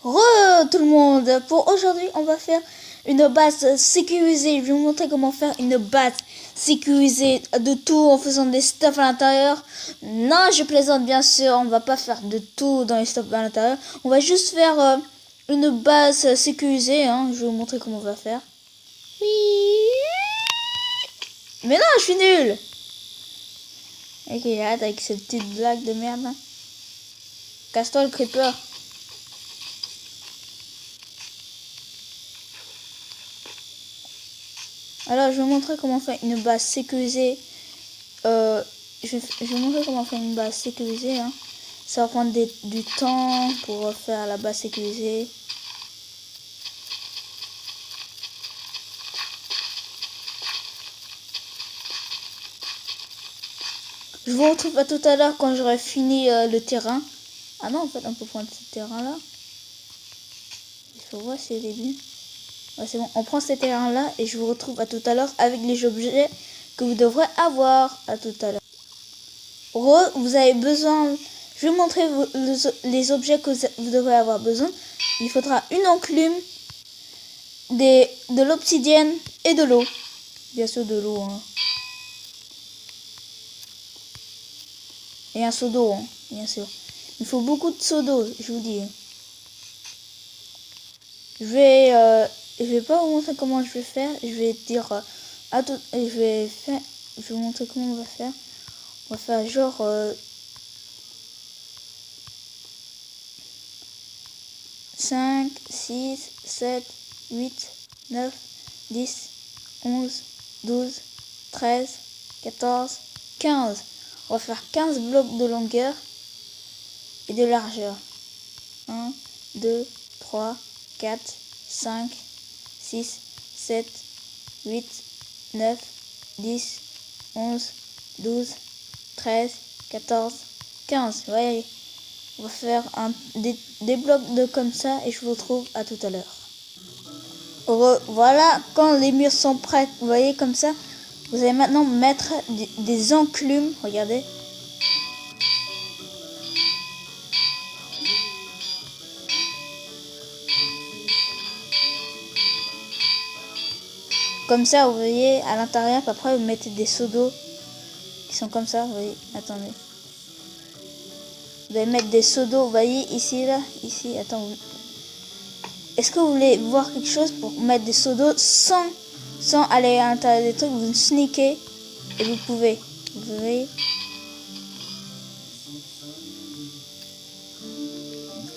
Tout le monde, pour aujourd'hui on va faire une base sécurisée. Je vais vous montrer comment faire une base sécurisée de tout en faisant des stuff à l'intérieur. Non, je plaisante, bien sûr, on va pas faire de tout dans les stuff à l'intérieur. On va juste faire une base sécurisée, hein. Je vais vous montrer comment on va faire. Mais non, je suis nul. Ok, arrête avec cette petite blague de merde. Casse-toi le creeper. Alors, je vais vous montrer comment faire une base sécurisée. Je vais vous montrer comment faire une base sécurisée. Hein. Ça va prendre du temps pour faire la base sécurisée. Je vous retrouve à tout à l'heure quand j'aurai fini le terrain. Ah non, en fait, on peut prendre ce terrain-là. Il faut voir si c'est début. Ouais, c'est bon, on prend ce terrain-là et je vous retrouve à tout à l'heure avec les objets que vous devrez avoir. À tout à l'heure. Vous avez besoin... Je vais vous montrer les objets que vous devrez avoir besoin. Il faudra une enclume, de l'obsidienne et de l'eau. Bien sûr de l'eau. Hein. Et un seau d'eau, hein, bien sûr. Il faut beaucoup de seaux d'eau, je vous dis. Je vais pas vous montrer comment je vais faire. Je vais dire je vais vous montrer comment on va faire. On va faire genre 5, 6, 7, 8, 9, 10, 11, 12, 13, 14, 15. On va faire 15 blocs de longueur et de largeur. 1, 2, 3, 4, 5, 6, 7, 8, 9, 10, 11, 12, 13, 14, 15. Voyez, on va faire des blocs de comme ça et je vous retrouve à tout à l'heure. Voilà, quand les murs sont prêts, vous voyez comme ça, vous allez maintenant mettre des enclumes, regardez. Comme ça, vous voyez, à l'intérieur, après vous mettez des seaux d'eau qui sont comme ça, vous voyez, attendez. Vous allez mettre des seaux d'eau, vous voyez, ici, là, ici, attends. Est-ce que vous voulez voir quelque chose pour mettre des seaux d'eau sans aller à l'intérieur des trucs, vous sneakez et vous pouvez. Vous voyez.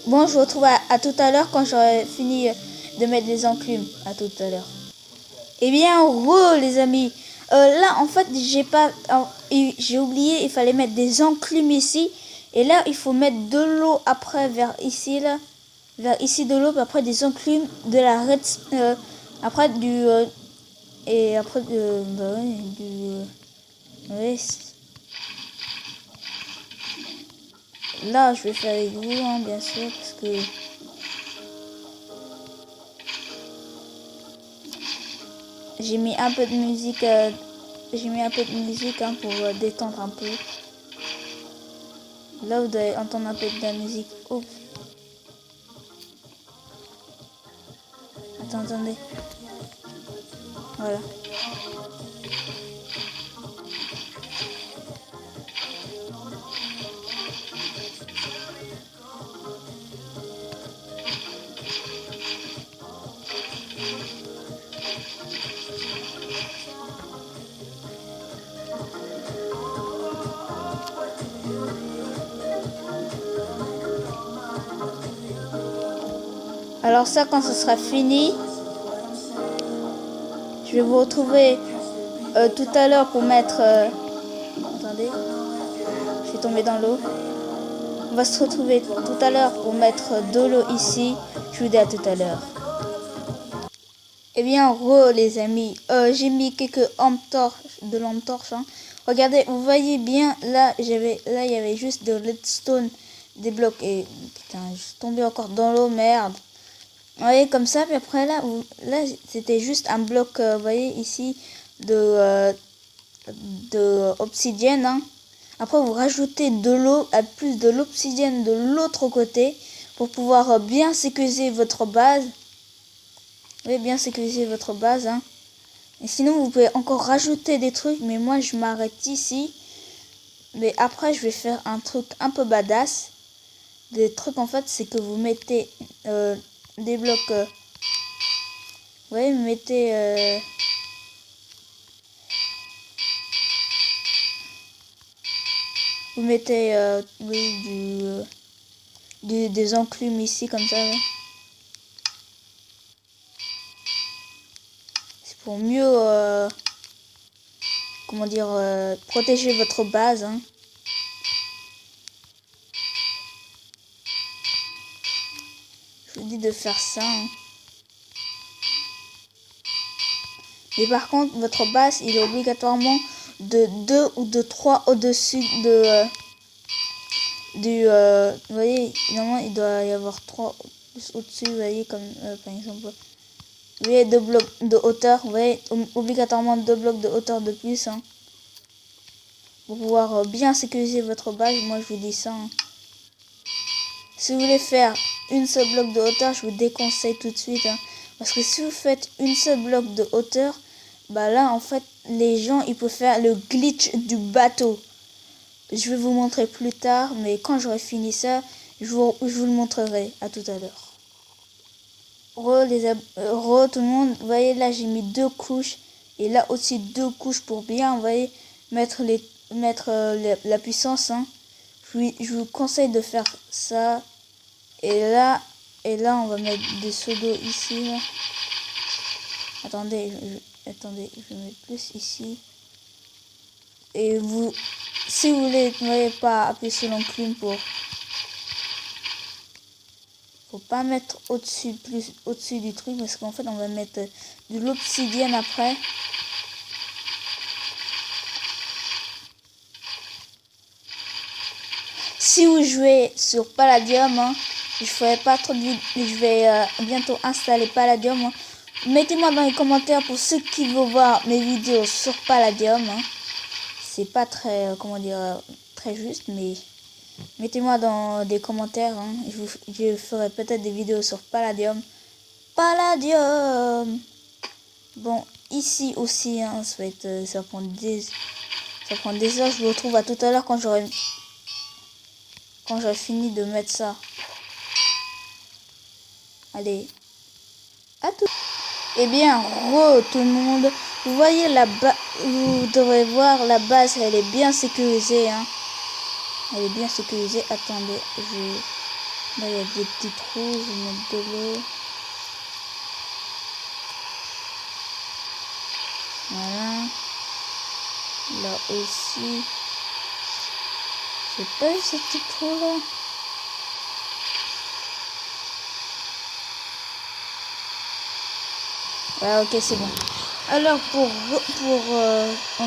Bon, je vous retrouve à tout à l'heure quand j'aurai fini de mettre des enclumes. À tout à l'heure. Eh bien, les amis. Là, en fait, j'ai oublié, il fallait mettre des enclumes ici. Et là, il faut mettre de l'eau après vers ici, là. Vers ici de l'eau, puis après des enclumes, de la après du... et après bah ouais, ouais. Là, je vais faire avec vous, hein, bien sûr, parce que... J'ai mis un peu de musique, hein, pour détendre un peu. Là, vous devez entendre un peu de la musique. Oh. Attendez. Voilà. Alors ça, quand ce sera fini, je vais vous retrouver tout à l'heure pour mettre... attendez, je suis tombée dans l'eau. On va se retrouver tout à l'heure pour mettre de l'eau ici. Je vous dis à tout à l'heure. Eh bien, les amis, j'ai mis quelques lampes torches. Hein. Regardez, vous voyez bien, là, il y avait juste de redstone, des blocs. Et putain, je suis tombée encore dans l'eau, merde. Vous voyez, comme ça, puis après, là c'était juste un bloc, vous voyez, ici, de obsidienne. Hein. Après, vous rajoutez de l'eau, plus de l'obsidienne de l'autre côté. pour pouvoir bien sécuriser votre base. Oui, bien sécuriser votre base, hein. Et sinon, vous pouvez encore rajouter des trucs, mais moi, je m'arrête ici. Mais après, je vais faire un truc un peu badass. Des trucs, en fait, c'est que vous mettez des blocs... ouais, vous mettez... vous mettez oui, des enclumes ici, comme ça, ouais. C'est pour mieux... comment dire, protéger votre base, hein. Je vous dis de faire ça, hein. Mais par contre, votre base, il est obligatoirement de 2 ou de 3 au-dessus de... vous voyez, normalement, il doit y avoir 3 au-dessus, vous voyez, comme par exemple... vous voyez, 2 blocs de hauteur, vous voyez, obligatoirement 2 blocs de hauteur de plus, hein. Pour pouvoir bien sécuriser votre base, moi je vous dis ça, hein. Si vous voulez faire une seule bloc de hauteur, je vous déconseille tout de suite, hein. Parce que si vous faites une seule bloc de hauteur, bah là en fait les gens ils peuvent faire le glitch du bateau. Je vais vous montrer plus tard, mais quand j'aurai fini ça, je vous le montrerai. À tout à l'heure. Re tout le monde, vous voyez là j'ai mis 2 couches et là aussi 2 couches pour bien, vous voyez, mettre la puissance, hein. Je vous conseille de faire ça. Et là on va mettre des seaux d'eau ici là. Attendez, attendez, je vais mettre plus ici. Et vous, si vous voulez, ne voyez pas appuyer sur l'enclume pour... faut pas mettre au-dessus du truc parce qu'en fait on va mettre de l'obsidienne après. Si vous jouez sur Palladium, hein, je ferai pas trop de vidéos, je vais bientôt installer Palladium, hein. Mettez-moi dans les commentaires pour ceux qui veulent voir mes vidéos sur Palladium, hein. C'est pas très, comment dire, très juste, mais mettez-moi dans des commentaires, hein. Je ferai peut-être des vidéos sur Palladium. Palladium. Bon, ici aussi, hein, ça prend des heures. Je vous retrouve à tout à l'heure quand j'aurai fini de mettre ça. Allez, à tout. Eh bien, tout le monde. Vous voyez vous devrez voir la base, elle est bien sécurisée, hein. Elle est bien sécurisée. Attendez, là il y a des petits trous, je vais mettre de l'eau. Voilà. Là aussi. J'ai pas eu ces petits trous là. Ouais, ok, c'est bon. Alors on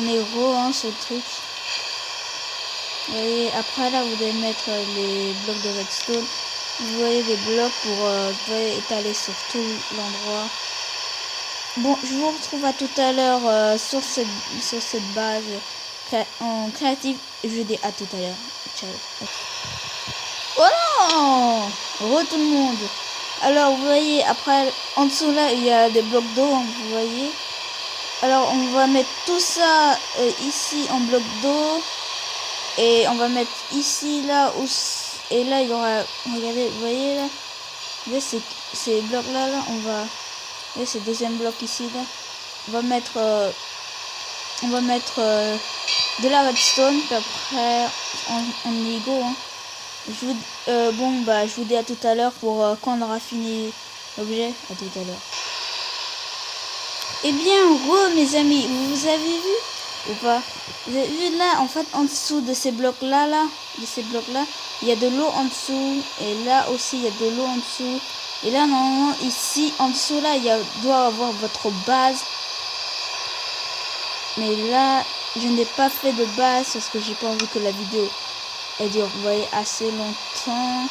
est hein, ce truc. Et après là vous devez mettre les blocs de redstone. Vous voyez les blocs pour vous pouvez étaler sur tout l'endroit. Bon, je vous retrouve à tout à l'heure sur cette base en créative. Je vous dis à tout à l'heure. Ciao. Oh non! Tout le monde. Alors vous voyez après en dessous là il y a des blocs d'eau, hein, vous voyez. Alors on va mettre tout ça ici en bloc d'eau. Et on va mettre ici, là, et là, il y aura, regardez, vous voyez, là, vous voyez, ces blocs-là, là, on va, vous voyez, ce deuxième bloc ici, là, on va mettre de la redstone, puis après, en Lego, hein. Bon, bah, je vous dis à tout à l'heure pour quand on aura fini l'objet, à tout à l'heure. Eh bien, mes amis, vous avez vu ou pas? Vous avez vu là, en fait, en dessous de ces blocs-là, il y a de l'eau en dessous. Et là aussi, il y a de l'eau en dessous. Et là, normalement, ici, en dessous, là, doit avoir votre base. Mais là, je n'ai pas fait de base parce que j'ai pas envie que la vidéo elle dure, vous voyez, assez longtemps.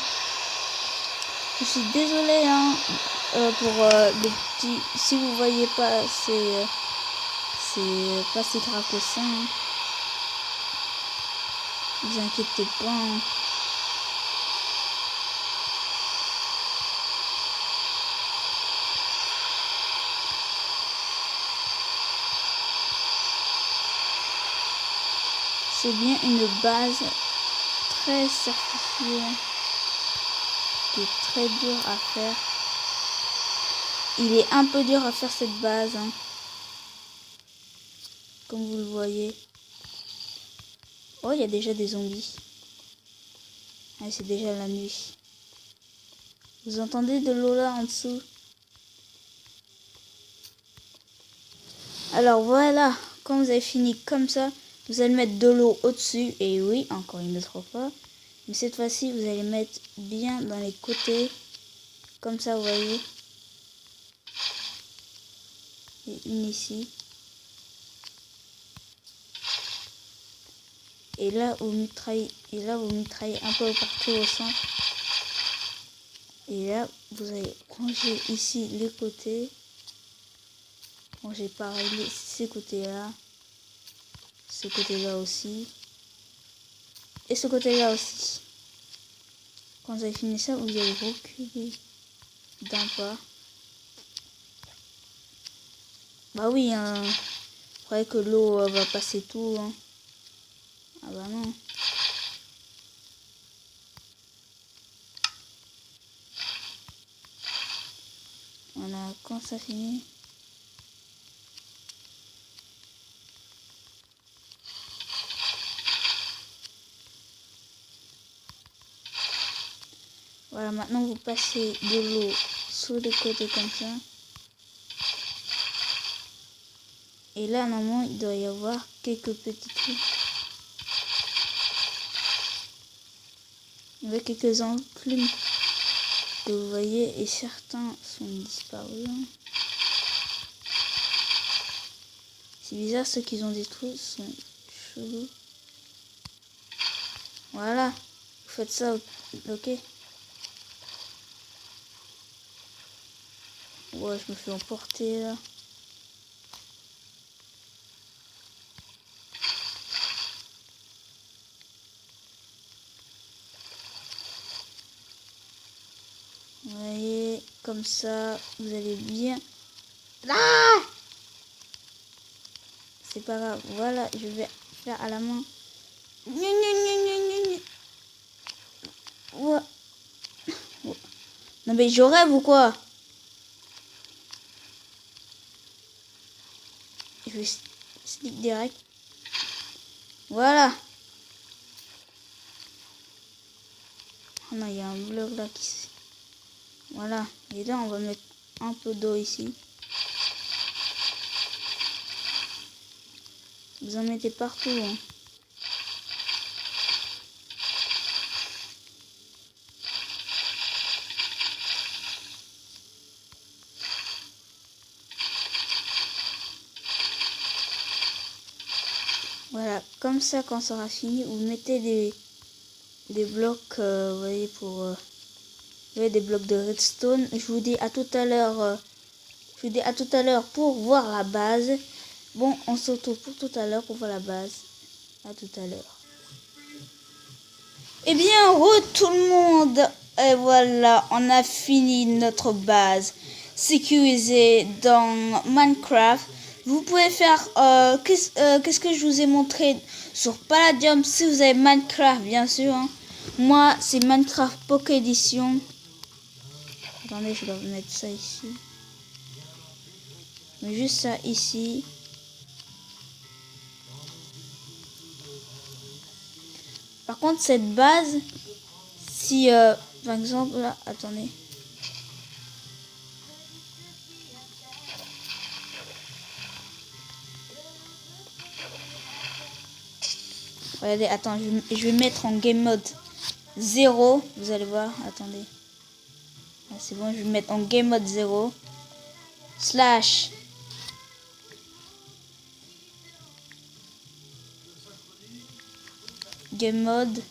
Je suis désolée, hein, pour les petits... Si vous voyez pas, c'est pas si grave que ça, hein. Ne vous inquiétez pas, hein. c'est bien une base très certifiée qui est très dur à faire. Il est un peu dur à faire cette base, hein, comme vous le voyez. Oh, il y a déjà des zombies. Ah, c'est déjà la nuit. Vous entendez de l'eau là en dessous? Alors voilà, quand vous avez fini comme ça, vous allez mettre de l'eau au-dessus. Et oui, encore une autre fois. Mais cette fois-ci, vous allez mettre bien dans les côtés. Comme ça, vous voyez. Et une ici. Et là, vous mitraillez un peu partout au centre. Et là, vous allez ranger ici les côtés. Ranger pareil ces côtés-là. Ce côté-là aussi. Et ce côté-là aussi. Quand vous avez fini ça, vous allez reculer d'un pas. Bah oui, hein. Vous croyez que l'eau va passer tout, hein. Ah bah non. Voilà, quand ça finit. Voilà, maintenant vous passez de l'eau sur les côtés comme ça. Et là, normalement, il doit y avoir quelques petits trucs. Il y a quelques enclumes que vous voyez et certains sont disparus. C'est bizarre, ceux qui ont détruit sont chelous. Voilà, vous faites ça, ok. Ouais, je me fais emporter là. Vous voyez, comme ça, vous allez bien. Ah! C'est pas grave, voilà, je vais faire à la main. Ouais. Non mais je rêve ou quoi? Je vais slip direct. Voilà. Oh non, il y a un bloc là qui... Voilà. Et là, on va mettre un peu d'eau ici. Vous en mettez partout, hein. Voilà, comme ça, quand ça sera fini, vous mettez des blocs, vous voyez, pour... vous voyez, des blocs de redstone. Je vous dis à tout à l'heure... je vous dis à tout à l'heure pour voir la base. Bon, on se retrouve pour tout à l'heure pour voir la base. À tout à l'heure. Eh bien, tout le monde. Et voilà, on a fini notre base sécurisée dans Minecraft. Vous pouvez faire qu'est-ce que je vous ai montré sur Palladium si vous avez Minecraft, bien sûr. Hein. Moi, c'est Minecraft Pocket Edition. Attendez, je dois mettre ça ici. Mais juste ça ici. Par contre, cette base, si par exemple là, attendez. Regardez, attends, je vais mettre en game mode 0. Vous allez voir, attendez. Ah, c'est bon, je vais mettre en game mode 0. Slash. Game mode